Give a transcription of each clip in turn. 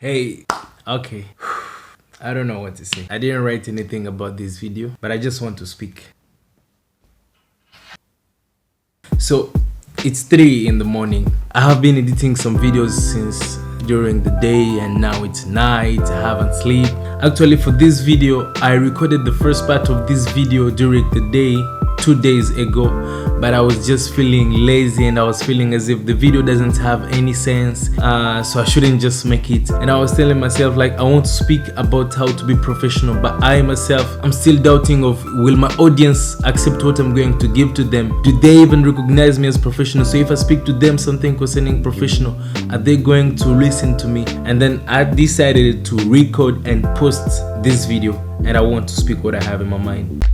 Hey, okay. I don't know what to say. I didn't write anything about this video, but I just want to speak. So, it's 3 in the morning. I have been editing some videos since during the day and now it's night. I haven't slept. Actually, for this video, I recorded the first part of this video during the day 2 days ago, but I was just feeling lazy and I was feeling as if the video doesn't have any sense, so I shouldn't just make it. And I was telling myself, like, I want to speak about how to be professional, but I myself, I'm still doubting of, will my audience accept what I'm going to give to them? Do they even recognize me as professional? So if I speak to them something concerning professional, are they going to listen to me? And then I decided to record and post this video, and I want to speak what I have in my mind.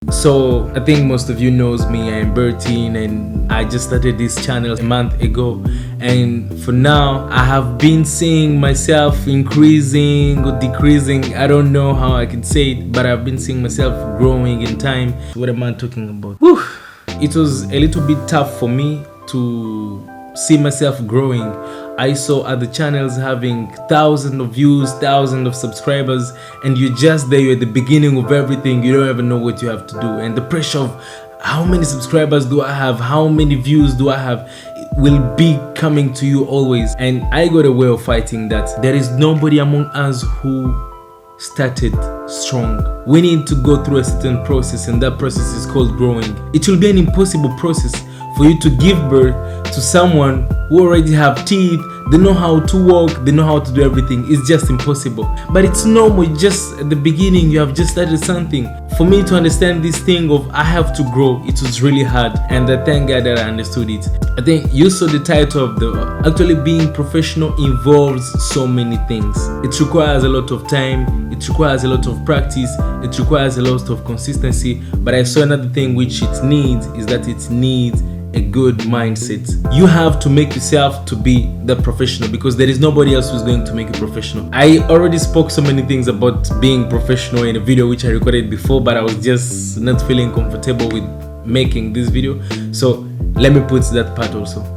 So I think most of you knows me. I am Bertin and I just started this channel a month ago, and for now I have been seeing myself increasing or decreasing. I don't know how I can say it, but I've been seeing myself growing in time. What am I talking about? Whew. It was a little bit tough for me to see myself growing. I saw other channels having thousands of views, thousands of subscribers, and you're just there, you're at the beginning of everything, you don't even know what you have to do. And the pressure of how many subscribers do I have, how many views do I have, will be coming to you always. And I got a way of fighting that. There is nobody among us who started strong. We need to go through a certain process, and that process is called growing. It will be an impossible process for you to give birth to someone who already have teeth, they know how to walk, they know how to do everything. It's just impossible. But it's normal, just at the beginning you have just started something. For me to understand this thing of I have to grow, it was really hard, and I thank God that I understood it. I think you saw the title of the actually being professional involves so many things. It requires a lot of time, it requires a lot of practice, it requires a lot of consistency. But I saw another thing which it needs is that it needs a good mindset. You have to make yourself to be the professional, because there is nobody else who's going to make you professional. I already spoke so many things about being professional in a video which I recorded before, but I was just not feeling comfortable with making this video, so let me put that part also.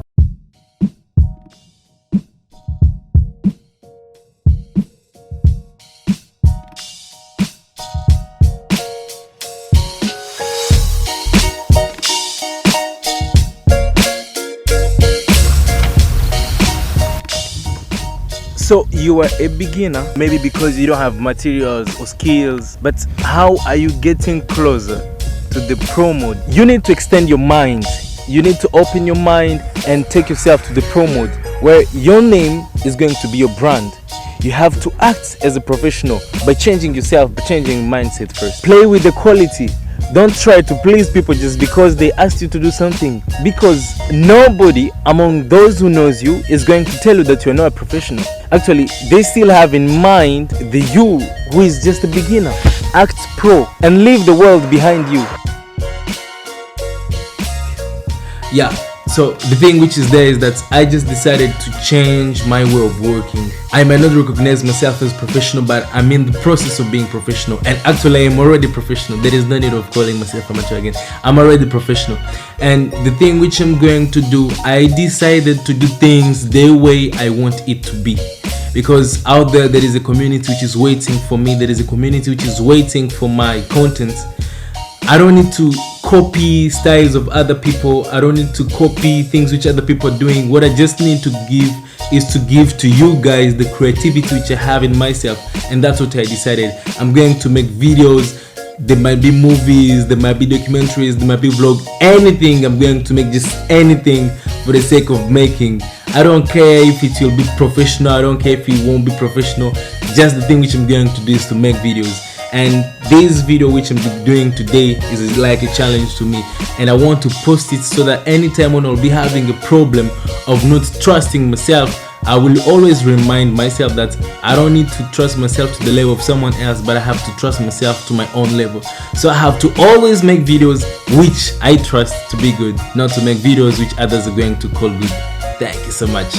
So you are a beginner, maybe because you don't have materials or skills, but how are you getting closer to the pro mode? You need to extend your mind. You need to open your mind and take yourself to the pro mode, where your name is going to be your brand. You have to act as a professional by changing yourself, by changing mindset first. Play with the quality. Don't try to please people just because they asked you to do something, because nobody among those who knows you is going to tell you that you're not a professional. Actually, they still have in mind the you who is just a beginner. Act pro and leave the world behind you. Yeah, so the thing which is there is that I just decided to change my way of working. I might not recognize myself as professional, but I'm in the process of being professional, and actually I am already professional. There is no need of calling myself amateur again. I'm already professional, and the thing which I'm going to do, I decided to do things the way I want it to be, because out there is a community which is waiting for me. There is a community which is waiting for my content. I don't need to copy styles of other people. I don't need to copy things which other people are doing. What I just need to give is to give to you guys the creativity which I have in myself, and that's what I decided. I'm going to make videos. There might be movies, there might be documentaries, there might be vlog, anything. I'm going to make just anything for the sake of making. I don't care if it will be professional, I don't care if it won't be professional. Just the thing which I'm going to do is to make videos. And this video which I'm doing today is like a challenge to me, and I want to post it so that anytime when I'll be having a problem of not trusting myself, I will always remind myself that I don't need to trust myself to the level of someone else, but I have to trust myself to my own level. So I have to always make videos which I trust to be good, not to make videos which others are going to call good. Thank you so much.